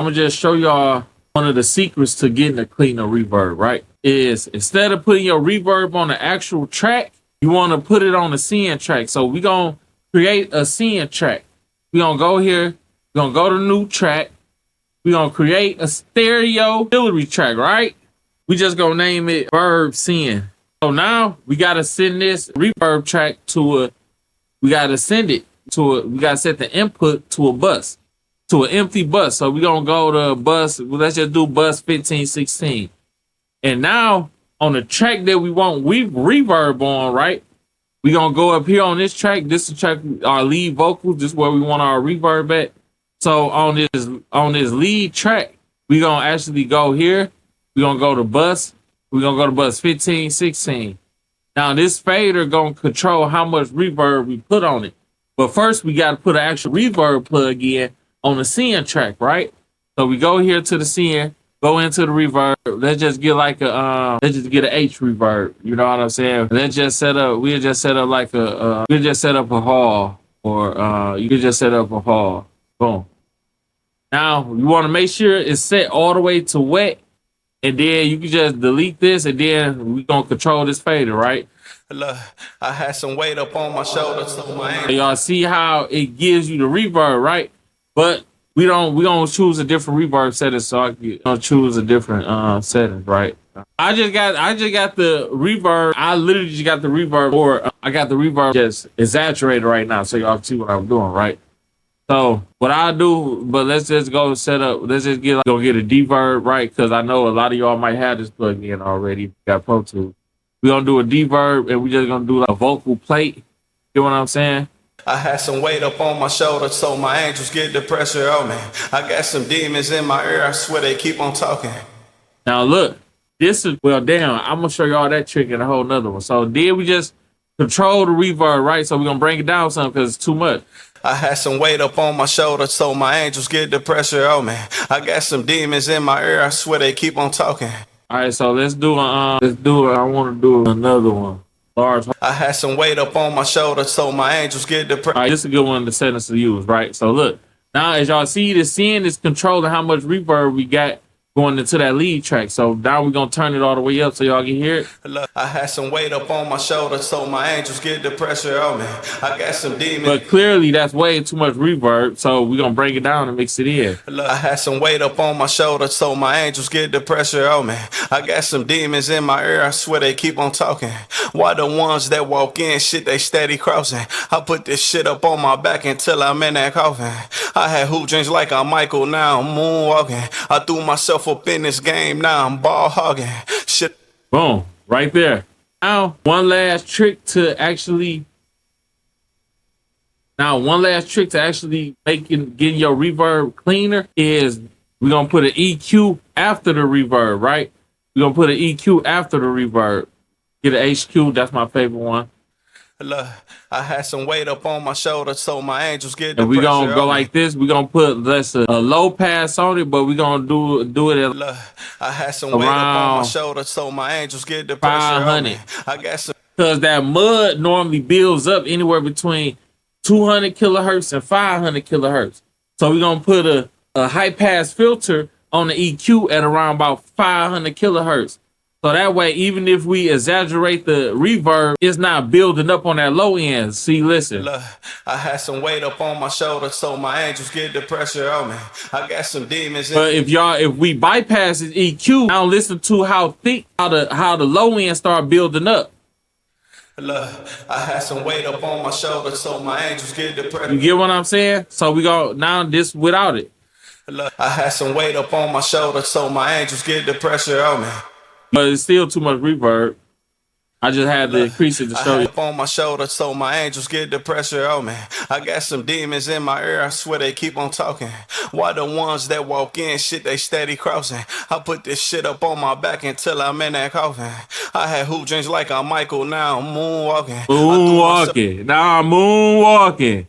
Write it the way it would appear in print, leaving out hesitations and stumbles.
I'm gonna just show y'all one of the secrets to getting a cleaner reverb, right? Is instead of putting your reverb on the actual track, you want to put it on the scene track. So we're gonna create a scene track. We're gonna go here, we're gonna go to new track, we're gonna create a stereo auxiliary track, right? We just gonna name it Verb Scene. So now we gotta send this reverb track to a, we gotta send it to a, we gotta set the input to a bus, to an empty bus. So we're gonna go to bus, let's just do bus 1516. And now on the track that we want reverb on, right? We're gonna go up here on this track. This is track our lead vocals. This is where we want our reverb at. So on this lead track, we're gonna actually go here. We're gonna go to bus. We're gonna go to bus 1516. Now this fader gonna control how much reverb we put on it. But first we gotta put an actual reverb plug in on the scene track, right? So we go here to the scene, go into the reverb. Let's just get like a let's just get an H reverb. You know what I'm saying? Let's just set up. We'll just set up like a we'll just set up a hall, or you can just set up a hall. Boom. Now you want to make sure it's set all the way to wet. And then you can just delete this, and then we're gonna control this fader, right? Look, I had some weight up on my shoulders, so my y'all see how it gives you the reverb, right? But we gonna choose a different reverb setting, so I'm gonna choose a different settings, right? I just got the reverb. I literally just got the reverb, or I got the reverb just exaggerated right now, so y'all see what I'm doing, right? So what I do, but let's just go set up. Let's just go get a deverb, right? Because I know a lot of y'all might have this plugged in already. If you got Pro Tools. We're gonna do a deverb, and we just gonna do like a vocal plate. You know what I'm saying? I had some weight up on my shoulders, so my angels get the pressure on me. I got some demons in my ear. I swear they keep on talking. Now look, this is I'm gonna show y'all that trick in a whole nother one. So then we just control the reverb, right? So we're gonna bring it down some because it's too much. I had some weight up on my shoulders, so my angels get the pressure on me. I got some demons in my ear. I swear they keep on talking. All right, so let's do I want to do another one. Large. I had some weight up on my shoulders, so my angels get the pressure. All right, this is a good one to set us to use, right? So look, now as y'all see, the scene is controlling how much reverb we got going into that lead track. So now we're gonna turn it all the way up so y'all can hear it. Look, I had some weight up on my shoulders, so my angels get the pressure on me. I got some demons. But clearly that's way too much reverb, so we're gonna bring it down and mix it in. Look, I had some weight up on my shoulders, so my angels get the pressure on me. I got some demons in my ear. I swear they keep on talking. Why the ones that walk in, shit, they steady crossing. I put this shit up on my back until I'm in that coffin. I had hoop dreams like I'm Michael, now I'm moonwalking. I threw myself up in this game, now I'm ball hogging. Shit. Boom, right there. Now, one last trick to actually getting your reverb cleaner is we're gonna put an EQ after the reverb, right? We're gonna put an EQ after the reverb. Get an HQ, that's my favorite one. Look, I had some weight up on my shoulders, so my angels get the and we're pressure gonna go like this. We're gonna put a low pass on it, but we're gonna do it at Look, I had some weight up on my shoulders, so my angels get the pressure 500. I got some, because that mud normally builds up anywhere between 200 kilohertz and 500 kilohertz. So we're gonna put a high pass filter on the EQ at around about 500 kilohertz. So that way, even if we exaggerate the reverb, it's not building up on that low end. See, listen. Look, I had some weight up on my shoulders, so my angels get the pressure on me. I got some demons. But if we bypass this EQ, now listen to how thick, how the low end start building up. Look, I had some weight up on my shoulders, so my angels get the pressure. You get what I'm saying? So we go now this without it. Look, I had some weight up on my shoulders, so my angels get the pressure on me. But it's still too much reverb. I just had to increase it to show you. Up on my shoulders, so my angels get the pressure on me. I got some demons in my ear. I swear they keep on talking. Why the ones that walk in, shit, they steady crossing. I put this shit up on my back until I'm in that coffin. I had hoop dreams like I'm Michael, now I'm moonwalking. Moonwalking. Now I'm moonwalking.